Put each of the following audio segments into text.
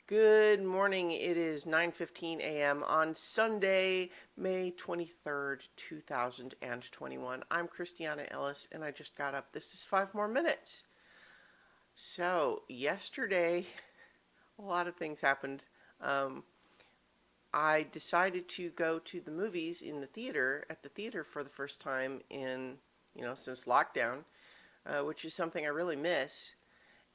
Good morning. It is 9:15 a.m. on Sunday, May 23rd, 2021. I'm Christiana Ellis and I just got up. This is 5 more minutes. So, yesterday, a lot of things happened. Um, I decided to go to the movies in the theater, at the theater for the first time since lockdown, which is something I really miss.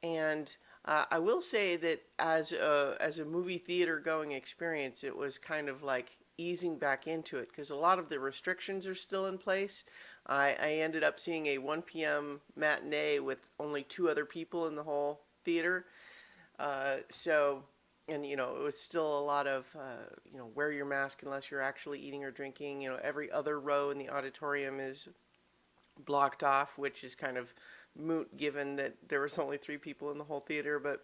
And I will say that as a movie theater going experience, it was kind of like easing back into it because a lot of the restrictions are still in place. I ended up seeing a 1 p.m. matinee with only two other people in the whole theater. So, and it was still a lot of wear your mask unless you're actually eating or drinking. Every other row in the auditorium is blocked off, which is kind of moot given that there was only three people in the whole theater. But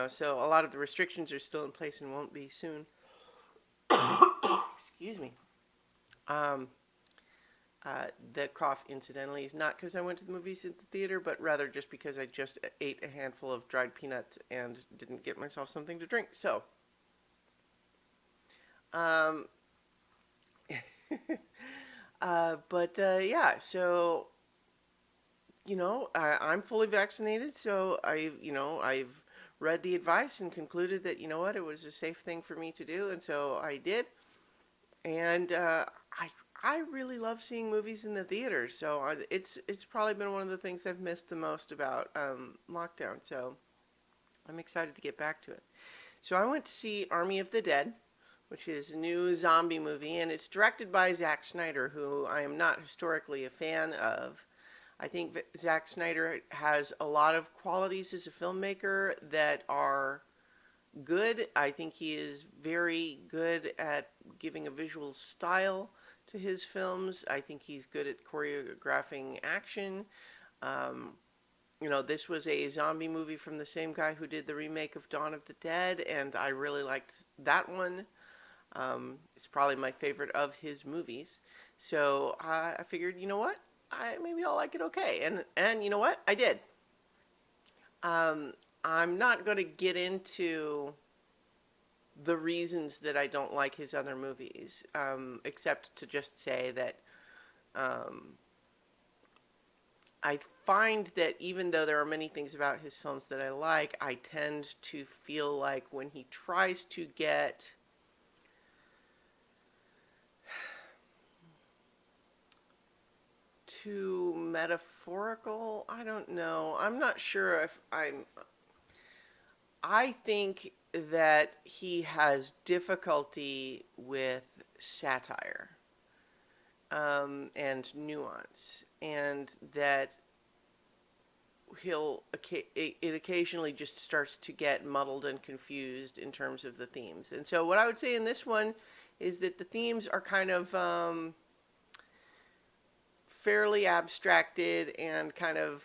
so a lot of the restrictions are still in place and won't be soon. Excuse me. Um, the cough, incidentally, is not because I went to the movies at the theater, but rather just because I just ate a handful of dried peanuts and didn't get myself something to drink. So, um, yeah. So I'm fully vaccinated, so I've read the advice and concluded that it was a safe thing for me to do, and so I did. And I really love seeing movies in the theater, so it's probably been one of the things I've missed the most about lockdown. So I'm excited to get back to it. So I went to see Army of the Dead, which is a new zombie movie, and it's directed by Zack Snyder, who I am not historically a fan of. I think Zack Snyder has a lot of qualities as a filmmaker that are good. I think he is very good at giving a visual style to his films. I think he's good at choreographing action. Um, this was a zombie movie from the same guy who did the remake of Dawn of the Dead, and I really liked that one. It's probably my favorite of his movies. So I figured, you know what? Maybe I'll like it okay. And you know what? I did. Um, I'm not going to get into the reasons that I don't like his other movies, except to just say that um, I find that even though there are many things about his films that I like, I tend to feel like when he tries to get too metaphorical, I don't know. I'm not sure if I think that he has difficulty with satire and nuance, and that it occasionally just starts to get muddled and confused in terms of the themes. And so, what I would say in this one is that the themes are kind of fairly abstracted and kind of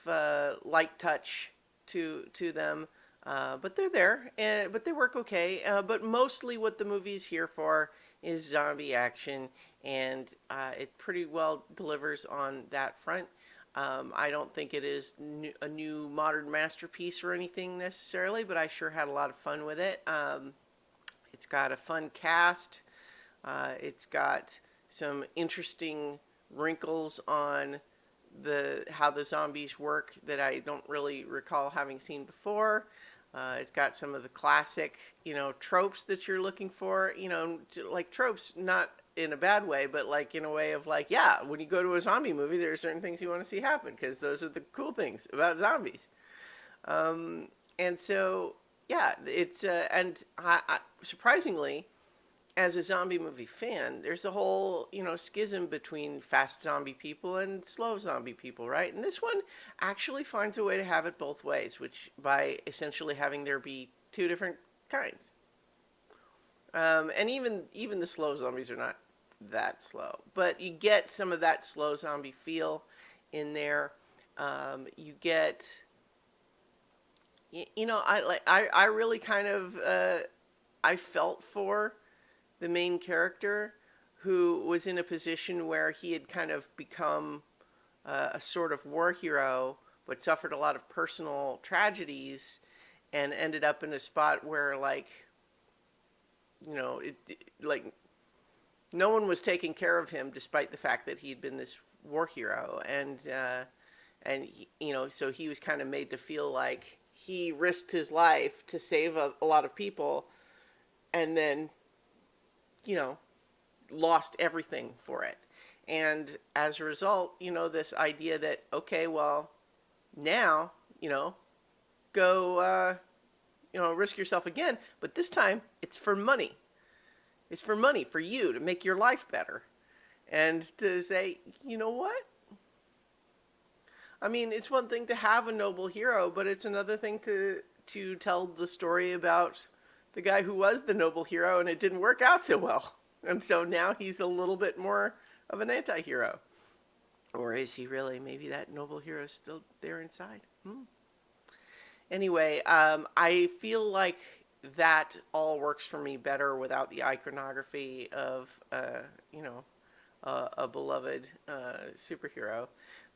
light touch to them. But they're there, but they work okay. But mostly what the movie's here for is zombie action, and it pretty well delivers on that front. I don't think it is a new modern masterpiece or anything necessarily, but I sure had a lot of fun with it. It's got a fun cast. It's got some interesting wrinkles on the how the zombies work that I don't really recall having seen before. It's got some of the classic, tropes that you're looking for, like tropes, not in a bad way, but like in a way of like, yeah, when you go to a zombie movie, there are certain things you want to see happen because those are the cool things about zombies. And so, yeah, it's and surprisingly, as a zombie movie fan, there's a whole, schism between fast zombie people and slow zombie people, right? And this one actually finds a way to have it both ways, which by essentially having there be two different kinds. And even the slow zombies are not that slow, but you get some of that slow zombie feel in there. You get, I really kind of I felt for the main character who was in a position where he had kind of become a sort of war hero but suffered a lot of personal tragedies and ended up in a spot where like like no one was taking care of him despite the fact that he'd been this war hero, and so he was kind of made to feel like he risked his life to save a lot of people, and then you know lost everything for it. And as a result, this idea that, okay, well, now, go, risk yourself again, but this time it's for money. It's for money, for you, to make your life better. And to say, you know what? I mean, it's one thing to have a noble hero, but it's another thing to tell the story about the guy who was the noble hero and it didn't work out so well. And so now he's a little bit more of an anti-hero. Or is he really? Maybe that noble hero is still there inside. Anyway, I feel like that all works for me better without the iconography of, a beloved superhero.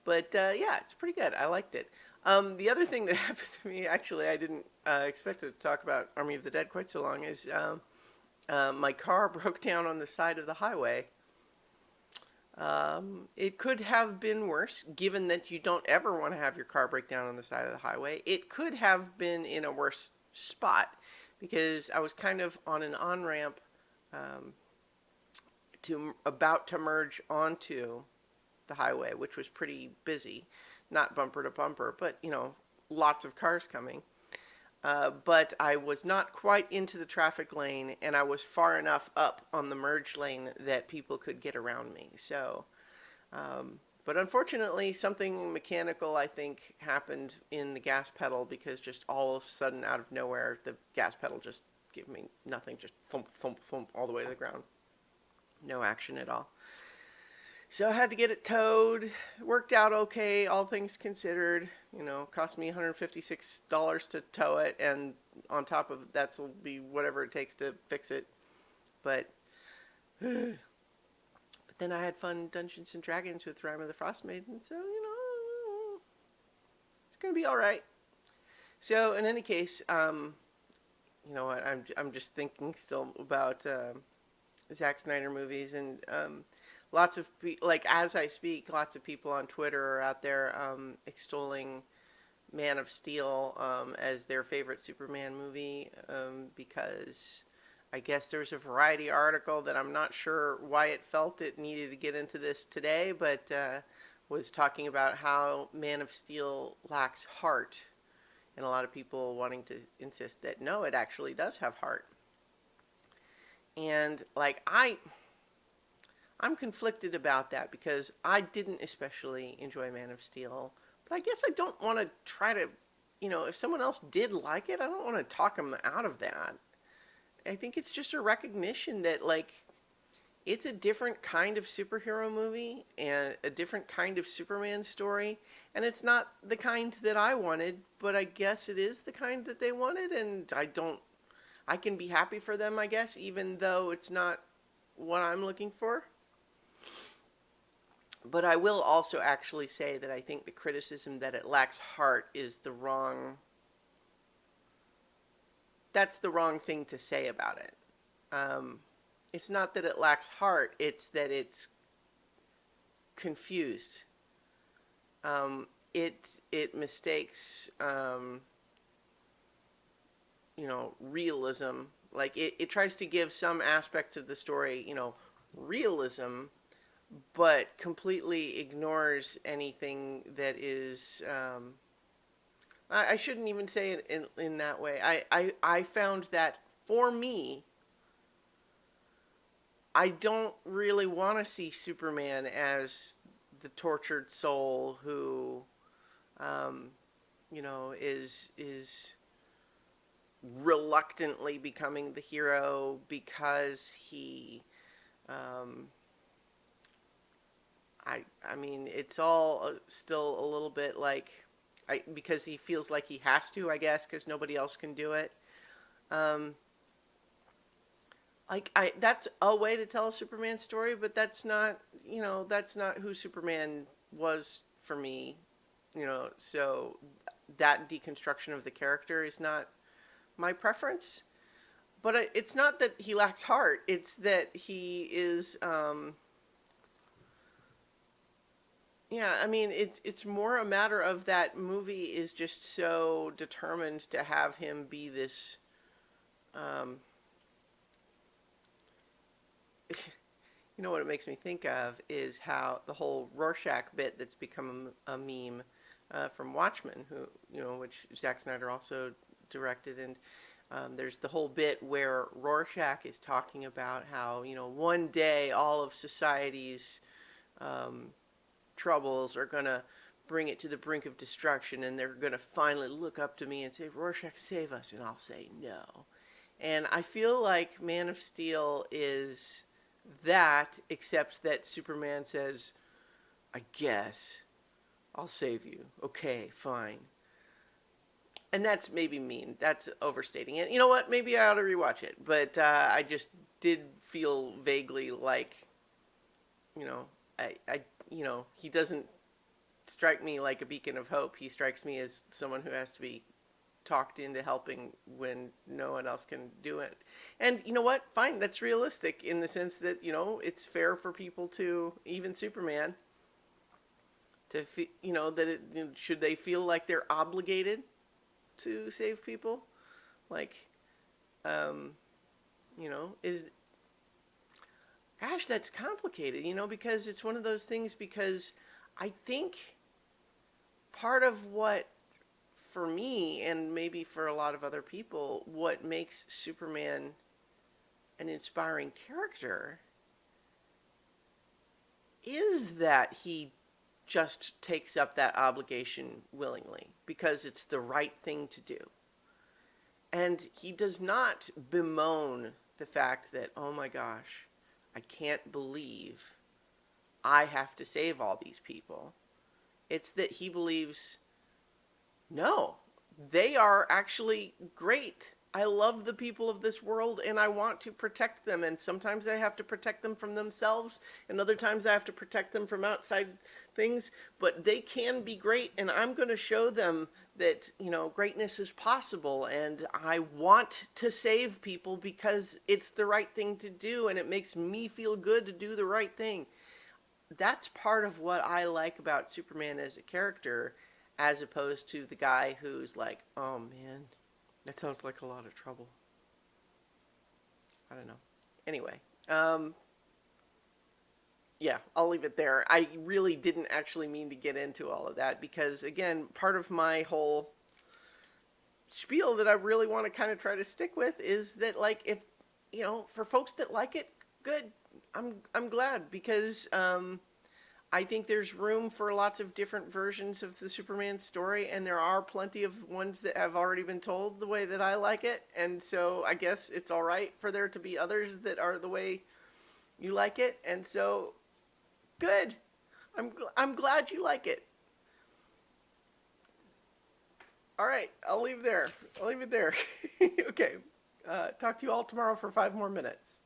But yeah, it's pretty good. I liked it. The other thing that happened to me, actually, I didn't expect to talk about Army of the Dead quite so long, is my car broke down on the side of the highway. It could have been worse, given that you don't ever want to have your car break down on the side of the highway. It could have been in a worse spot because I was kind of on an on-ramp about to merge onto the highway, which was pretty busy. Not bumper to bumper, but, lots of cars coming. But I was not quite into the traffic lane, and I was far enough up on the merge lane that people could get around me. So, but unfortunately, something mechanical, I think, happened in the gas pedal because just all of a sudden, out of nowhere, the gas pedal just gave me nothing, just thump, thump, thump, all the way to the ground. No action at all. So I had to get it towed. It worked out okay, all things considered. Cost me $156 to tow it, and on top of that'll be whatever it takes to fix it. But but then I had fun Dungeons and Dragons with Rime of the Frost Maiden, so it's gonna be all right. So in any case, you know what? I'm just thinking still about Zack Snyder movies, and lots of like as I speak, lots of people on Twitter are out there extolling Man of Steel as their favorite Superman movie because I guess there's a Variety article that I'm not sure why it felt it needed to get into this today, but was talking about how Man of Steel lacks heart, and a lot of people wanting to insist that no, it actually does have heart. And like I'm conflicted about that because I didn't especially enjoy Man of Steel, but I guess I don't want to try to, if someone else did like it, I don't want to talk them out of that. I think it's just a recognition that, like, it's a different kind of superhero movie and a different kind of Superman story, and it's not the kind that I wanted, but I guess it is the kind that they wanted, and I can be happy for them, I guess, even though it's not what I'm looking for. But I will also actually say that I think the criticism that it lacks heart is that's the wrong thing to say about it. It's not that it lacks heart, it's that it's confused. It mistakes, realism. Like, it tries to give some aspects of the story, realism, but completely ignores anything that is. I shouldn't even say it in that way. I found that for me, I don't really want to see Superman as the tortured soul who, is reluctantly becoming the hero because he I mean, it's all still a little bit like, because he feels like he has to, I guess, because nobody else can do it. Um, that's a way to tell a Superman story, but that's not, that's not who Superman was for me. So that deconstruction of the character is not my preference. But it's not that he lacks heart. It's that he is. Yeah, I mean, it's more a matter of that movie is just so determined to have him be this. Um, you know what it makes me think of is how the whole Rorschach bit that's become a meme from Watchmen, who which Zack Snyder also directed, and there's the whole bit where Rorschach is talking about how one day all of society's um, troubles are gonna bring it to the brink of destruction, and they're gonna finally look up to me and say, "Rorschach, save us," and I'll say no. And I feel like Man of Steel is that, except that Superman says, "I guess I'll save you. Okay, fine." And that's maybe mean. That's overstating it. You know what? Maybe I ought to rewatch it. But I just did feel vaguely like, you know, he doesn't strike me like a beacon of hope. He strikes me as someone who has to be talked into helping when no one else can do it. And you know what? Fine, that's realistic in the sense that, it's fair for people to, even Superman, to, that should they feel like they're obligated to save people? Like, um, is, gosh, that's complicated, because it's one of those things because I think part of what, for me, and maybe for a lot of other people, what makes Superman an inspiring character is that he just takes up that obligation willingly because it's the right thing to do. And he does not bemoan the fact that, oh my gosh, I can't believe I have to save all these people. It's that he believes, no, they are actually great. I love the people of this world and I want to protect them. And sometimes I have to protect them from themselves, and other times I have to protect them from outside things. But they can be great, and I'm going to show them that, greatness is possible. And I want to save people because it's the right thing to do, and it makes me feel good to do the right thing. That's part of what I like about Superman as a character, as opposed to the guy who's like, oh man, that sounds like a lot of trouble. I don't know. Anyway, yeah, I'll leave it there. I really didn't actually mean to get into all of that because, again, part of my whole spiel that I really want to kind of try to stick with is that, like, if for folks that like it, good. I'm glad because I think there's room for lots of different versions of the Superman story, and there are plenty of ones that have already been told the way that I like it, and so I guess it's all right for there to be others that are the way you like it, and so good. I'm glad you like it. All right, I'll leave it there. Okay, talk to you all tomorrow for 5 more minutes.